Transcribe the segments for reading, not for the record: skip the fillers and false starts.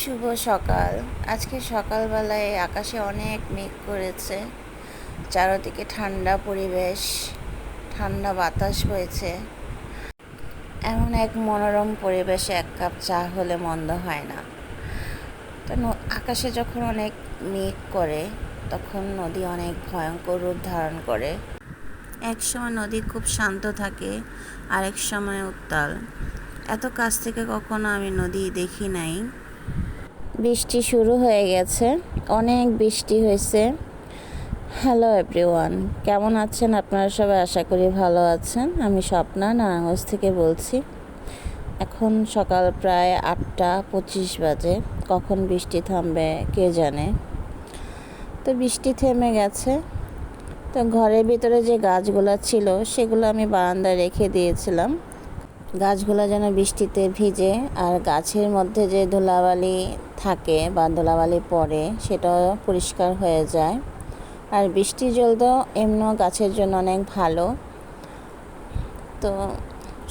শুভ সকাল। আজকে সকালবেলায় আকাশে অনেক মেঘ করেছে, চারদিকে ঠান্ডা পরিবেশ, ঠান্ডা বাতাস বইছে। এমন এক মনোরম পরিবেশে এক কাপ চা হলে মন্দ হয় না। তো আকাশে যখন অনেক মেঘ করে তখন নদী অনেক ভয়ঙ্কর রূপ ধারণ করে। এক সময় নদী খুব শান্ত থাকে, আরেক সময় উত্তাল। এত কাছ থেকে কখনো আমি নদী দেখি নাই। বৃষ্টি শুরু হয়ে গেছে, অনেক বৃষ্টি হয়েছে। হ্যালো এভরিওয়ান, কেমন আছেন আপনারা সবাই? আশা করি ভালো আছেন। আমি স্বপ্না, নারায়ণগঞ্জ থেকে বলছি। এখন সকাল প্রায় 8:25 বাজে। কখন বৃষ্টি থামবে কে জানে। তো বৃষ্টি থেমে গেছে। তো ঘরের ভিতরে যে গাছগুলো ছিল সেগুলো আমি বারান্দায় রেখে দিয়েছিলাম, গাছগুলো যেন বৃষ্টিতে ভিজে আর গাছের মধ্যে যে ধুলাবালি থাকে বা ধুলাবালি পড়ে সেটাও পরিষ্কার হয়ে যায়। আর বৃষ্টির জল তো এমনিও গাছের জন্য অনেক ভালো। তো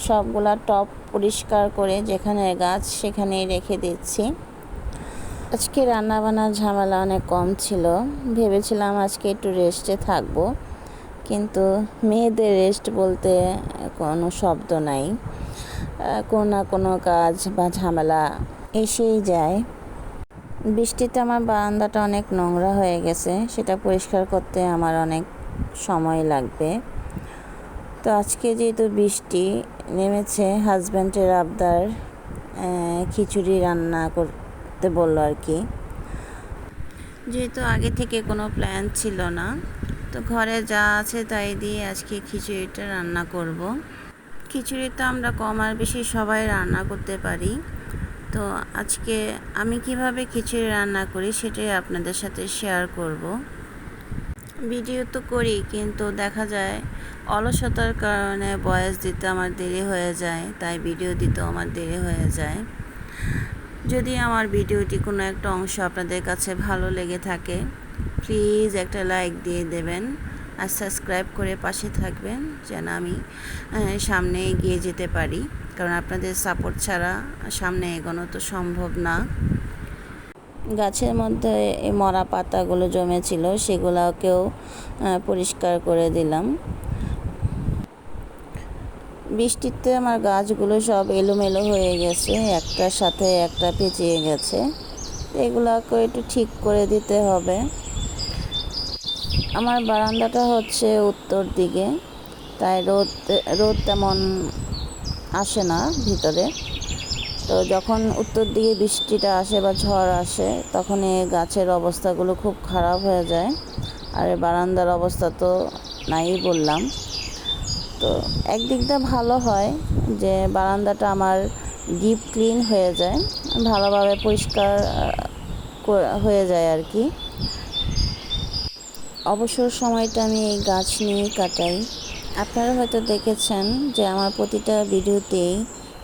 সবগুলা টব পরিষ্কার করে যেখানে গাছ সেখানেই রেখে দিচ্ছি। আজকে রান্নাবান্নার ঝামেলা অনেক কম ছিল। ভেবেছিলাম আজকে একটু রেস্টে থাকবো, কিন্তু মেয়েদের রেস্ট বলতে কোনো শব্দ নাই। কোনো না কোনো কাজ বা ঝামেলা এসেই যায়। বৃষ্টিতে আমার বারান্দাটা অনেক নোংরা হয়ে গেছে, সেটা পরিষ্কার করতে আমার অনেক সময় লাগবে। তো আজকে যেহেতু বৃষ্টি নেমেছে, হাজব্যান্ডের আবদার খিচুড়ি রান্না করতে বললো আর কি। যেহেতু আগে থেকে কোনো প্ল্যান ছিল না, তো ঘরে যা আছে তাই দিয়ে আজকে খিচুড়িটা রান্না করব। খিচুড়ি তো আমরা কম আর বেশি সবাই রান্না করতে পারি। তো আজকে আমি কিভাবে খিচুড়ি রান্না করি সেটাই আপনাদের সাথে শেয়ার করব। ভিডিও তো করি, কিন্তু দেখা যায় অলসতার কারণে ভয়েস দিতে আমার দেরি হয়ে যায়, তাই ভিডিও দিতেও আমার দেরি হয়ে যায়। যদি আমার ভিডিওটি কোনো একটা অংশ আপনাদের কাছে ভালো লেগে থাকে, প্লিজ একটা লাইক দিয়ে দেবেন আর সাবস্ক্রাইব করে পাশে থাকবেন, যেন আমি সামনে এগিয়ে যেতে পারি। কারণ আপনাদের সাপোর্ট ছাড়া সামনে এগোনো তো সম্ভব না। গাছের মধ্যে এই মরা পাতাগুলো জমেছিল, সেগুলোকেও পরিষ্কার করে দিলাম। বৃষ্টিতে আমার গাছগুলো সব এলোমেলো হয়ে গেছে, একটার সাথে একটা পেঁচিয়ে গেছে। এগুলোকে একটু ঠিক করে দিতে হবে। আমার বারান্দাটা হচ্ছে উত্তর দিকে, তাই রোদ তেমন আসে না ভিতরে। তো যখন উত্তর দিকে বৃষ্টিটা আসে বা ঝড় আসে, তখন এই গাছের অবস্থাগুলো খুব খারাপ হয়ে যায়। আর বারান্দার অবস্থা তো নাই বললাম। তো একদিক দিয়ে ভালো হয় যে বারান্দাটা আমার ডিপ ক্লিন হয়ে যায়, ভালোভাবে পরিষ্কার হয়ে যায় আর কি। অবসর সময়টা আমি এই গাছ নিয়েই কাটাই। আপনারা হয়তো দেখেছেন যে আমার প্রতিটা ভিডিওতেই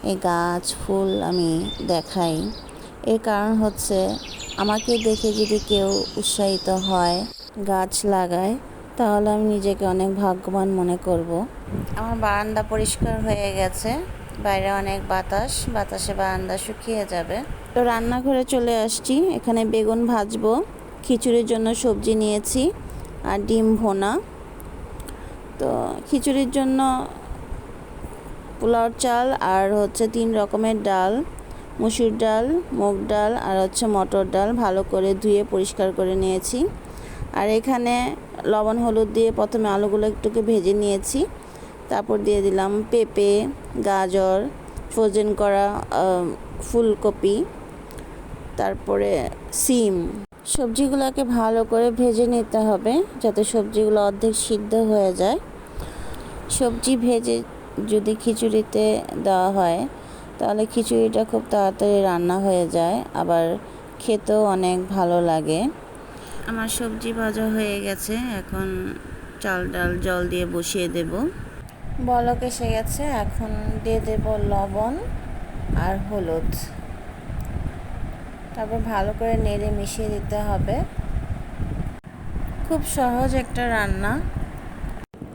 এই গাছ ফুল আমি দেখাই। এর কারণ হচ্ছে আমাকে দেখে যদি কেউ উৎসাহিত হয়, গাছ লাগায়, তাহলে আমি নিজেকে অনেক ভাগ্যবান মনে করব। আমার বারান্দা পরিষ্কার হয়ে গেছে, বাইরে অনেক বাতাসে বারান্দা শুকিয়ে যাবে। তো রান্নাঘরে চলে আসছি, এখানে বেগুন ভাজবো, খিচুড়ির জন্য সবজি নিয়েছি আর ডিম ভোনা। তো খিচুড়ির জন্য পোলাও চাল আর হচ্ছে 3 রকমের ডাল, মসুর ডাল, মুগ ডাল আর হচ্ছে মটর ডাল ভালো করে ধুয়ে পরিষ্কার করে নিয়েছি। আর এখানে লবণ হলুদ দিয়ে প্রথমে আলুগুলো একটুকে ভেজে নিয়েছি, তারপর দিয়ে দিলাম পেঁপে, গাজর, ফ্রোজেন করা ফুলকপি, তারপরে সিম। সবজিগুলোকে ভালো করে ভেজে নিতে হবে যাতে সবজিগুলো অর্ধেক সিদ্ধ হয়ে যায়। সবজি ভেজে যদি খিচুড়িতে দেওয়া হয় তাহলে খিচুড়িটা খুব তাড়াতাড়ি রান্না হয়ে যায়, আবার খেতেও অনেক ভালো লাগে। আমার সবজি ভাজা হয়ে গেছে, এখন চাল ডাল জল দিয়ে বসিয়ে দেব। বলক এসে গেছে, এখন দিয়ে দেব লবণ আর হলুদ, তারপর ভালো করে নেড়ে মিশিয়ে দিতে হবে। খুব সহজ একটা রান্না।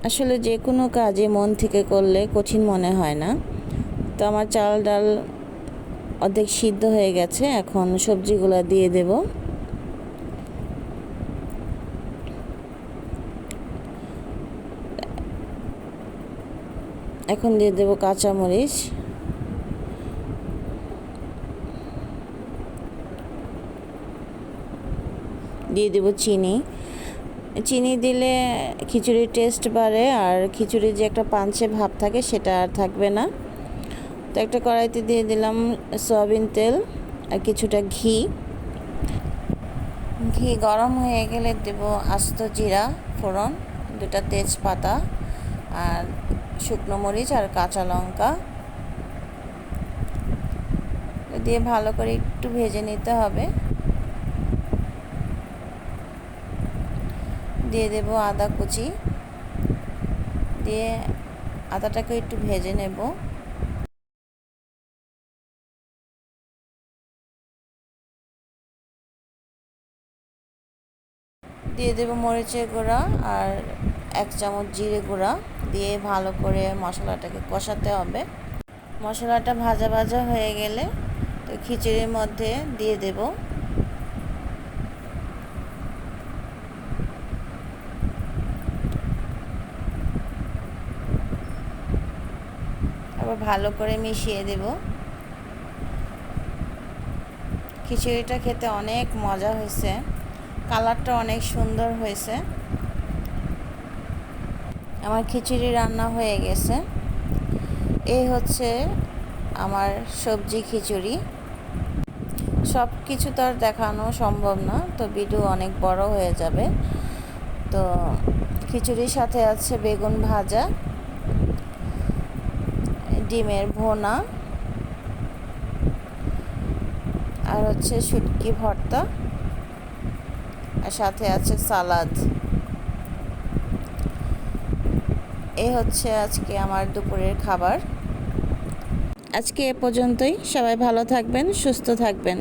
আসলে যে কোনো কাজে মন থেকে করলে কঠিন মনে হয় না। তো আমার চাল ডাল অর্ধেক সিদ্ধ হয়ে গেছে। এখন সবজিগুলো দিয়ে দেব। এখন দিয়ে দেব কাঁচামরিচ, দিয়ে দেব চিনি। চিনি দিলে খিচুড়ির টেস্ট বাড়ে, আর খিচুড়ির যে একটা পাঞ্চে ভাব থাকে সেটা আর থাকবে না। তো একটা কড়াইতে দিয়ে দিলাম সয়াবিন তেল আর কিছুটা ঘি। ঘি গরম হয়ে গেলে দেব আস্ত জিরা ফোড়ন, 2টা তেজপাতা আর শুকনো মরিচ আর কাঁচা লঙ্কা দিয়ে ভালো করে একটু ভেজে নিতে হবে। দিয়ে দেব আদা কুচি, দিয়ে আদাটাকে একটু ভেজে নেব। দিয়ে দেব মরিচের গুঁড়া আর 1 চামচ জিরে গুঁড়া, দিয়ে ভালো করে মশলাটাকে কষাতে হবে। মশলাটা ভাজা ভাজা হয়ে গেলে তো খিচুড়ির মধ্যে দিয়ে দেব। আবার ভালো করে মিশিয়ে দেব। খিচুড়িটা খেতে অনেক মজা হয়েছে, কালারটা অনেক সুন্দর হয়েছে। আমার খিচুড়ি রান্না হয়ে গেছে। এই হচ্ছে আমার সবজি খিচুড়ি। সব কিছু তো আর দেখানো সম্ভব না, তো ভিডিও অনেক বড় হয়ে যাবে। তো খিচুড়ির সাথে আছে বেগুন ভাজা, ডিমের ভোনা, আর হচ্ছে শুটকি ভর্তা, আর সাথে আছে সালাদ। এই হচ্ছে আজকে আমার দুপুরের খাবার। আজকে এ পর্যন্তই। সবাই ভালো থাকবেন, সুস্থ থাকবেন।